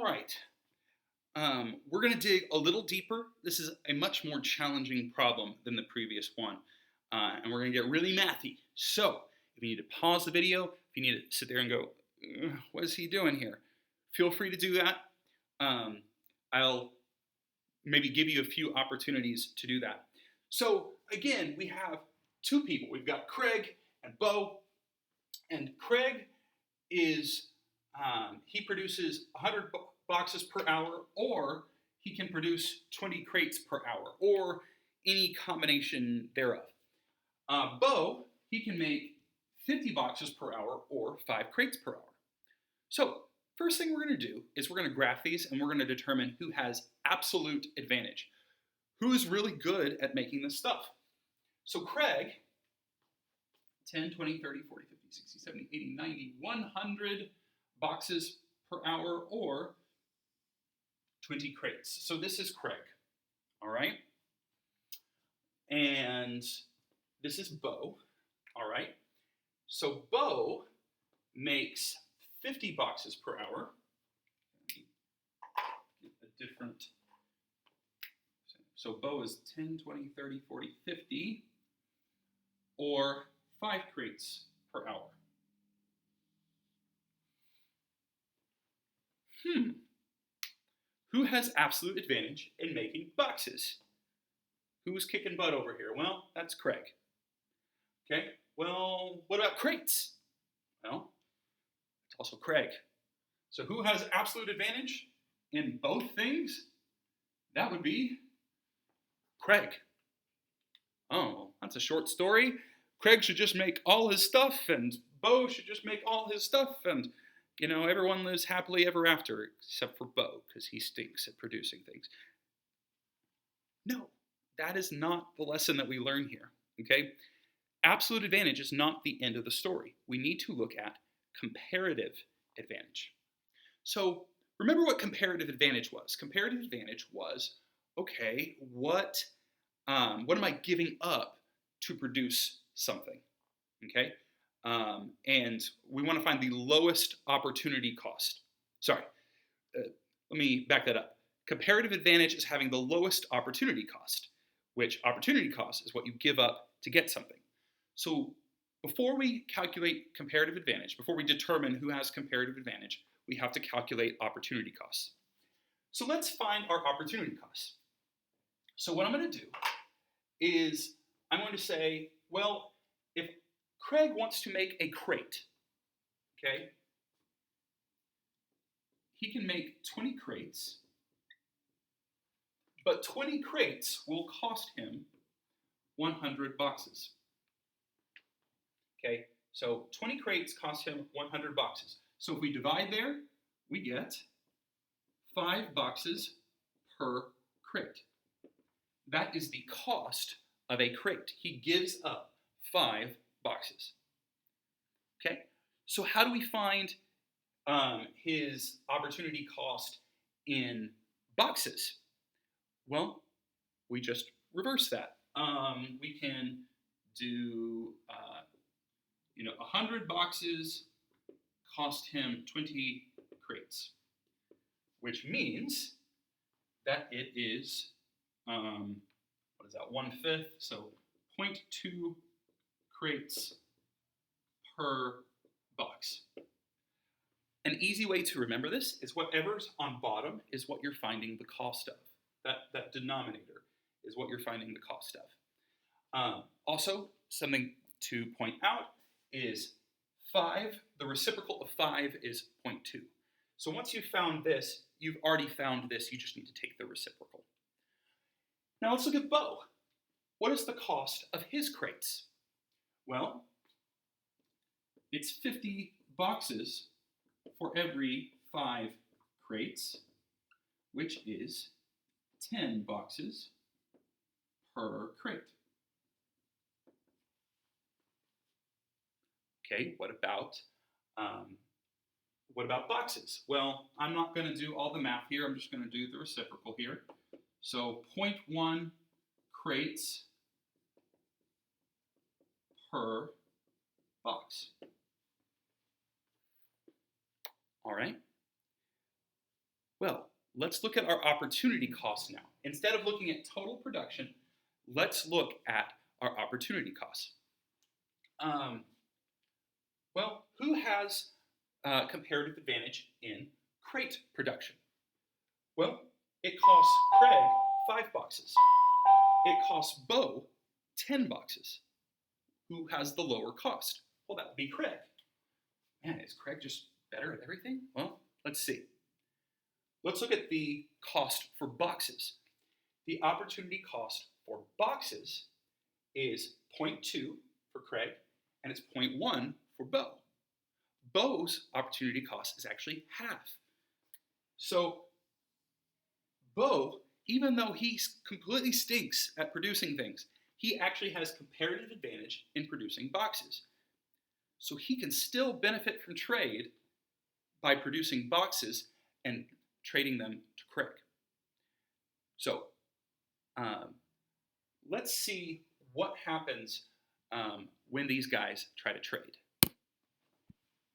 right. We're going to dig a little deeper. This is a much more challenging problem than the previous one. And we're going to get really mathy. So, if you need to pause the video, if you need to sit there and go, what is he doing here? Feel free to do that. I'll maybe give you a few opportunities to do that. So, again, we have two people. We've got Craig and Bo. And Craig is, he produces 100 boxes per hour, or he can produce 20 crates per hour, or any combination thereof. Bo, he can make 50 boxes per hour, or 5 crates per hour. So, first thing we're going to do is we're going to graph these, and we're going to determine who has absolute advantage. Who is really good at making this stuff? So Craig, 10, 20, 30, 40, 50, 60, 70, 80, 90, 100 boxes per hour, or 20 crates. So this is Craig, all right? And this is Bo, all right? So Bo makes 50 boxes per hour. Get a different. So Bo is 10, 20, 30, 40, 50, or 5 crates per hour. Who has absolute advantage in making boxes? Who's kicking butt over here? Well, that's Craig. Okay, well, what about crates? Well, it's also Craig. So who has absolute advantage in both things? That would be Craig. Oh, that's a short story. Craig should just make all his stuff, and Bo should just make all his stuff, and, you know, everyone lives happily ever after, except for Bo, because he stinks at producing things. No, that is not the lesson that we learn here, okay? Absolute advantage is not the end of the story. We need to look at comparative advantage. So, remember what comparative advantage was. Comparative advantage was, okay, what am I giving up to produce something, okay? And we want to find the lowest opportunity cost. Sorry, let me back that up. Comparative advantage is having the lowest opportunity cost, which opportunity cost is what you give up to get something. So before we calculate comparative advantage, before we determine who has comparative advantage, we have to calculate opportunity costs. So let's find our opportunity costs. So what I'm going to do is I'm going to say, well, if Craig wants to make a crate, okay, he can make 20 crates, but 20 crates will cost him 100 boxes. Okay, so 20 crates cost him 100 boxes. So if we divide there, we get 5 boxes per crate. That is the cost of a crate. He gives up 5 boxes. Okay, so how do we find his opportunity cost in boxes? Well, we just reverse that. We can do, 100 boxes cost him 20 crates, which means that it is, 1/5, so 0.2 crates per box. An easy way to remember this is whatever's on bottom is what you're finding the cost of. That denominator is what you're finding the cost of. Also, something to point out is 5, the reciprocal of 5 is 0.2. So once you've found this, you've already found this, you just need to take the reciprocal. Now let's look at Bo. What is the cost of his crates? Well, it's 50 boxes for every 5 crates, which is 10 boxes per crate. Okay, what about boxes? Well, I'm not going to do all the math here. I'm just going to do the reciprocal here. So 0.1 crates per box. All right. Well, let's look at our opportunity cost now. Instead of looking at total production, let's look at our opportunity costs. Well, who has comparative advantage in crate production? Well, it costs Craig 5 boxes. It costs Bo 10 boxes. Who has the lower cost? Well, that would be Craig. Man, is Craig just better at everything? Well, let's see. Let's look at the cost for boxes. The opportunity cost for boxes is 0.2 for Craig, and it's 0.1 for Bo. Bo's opportunity cost is actually half. So Bo, even though he completely stinks at producing things, he actually has comparative advantage in producing boxes. So he can still benefit from trade by producing boxes and trading them to Craig. So let's see what happens when these guys try to trade.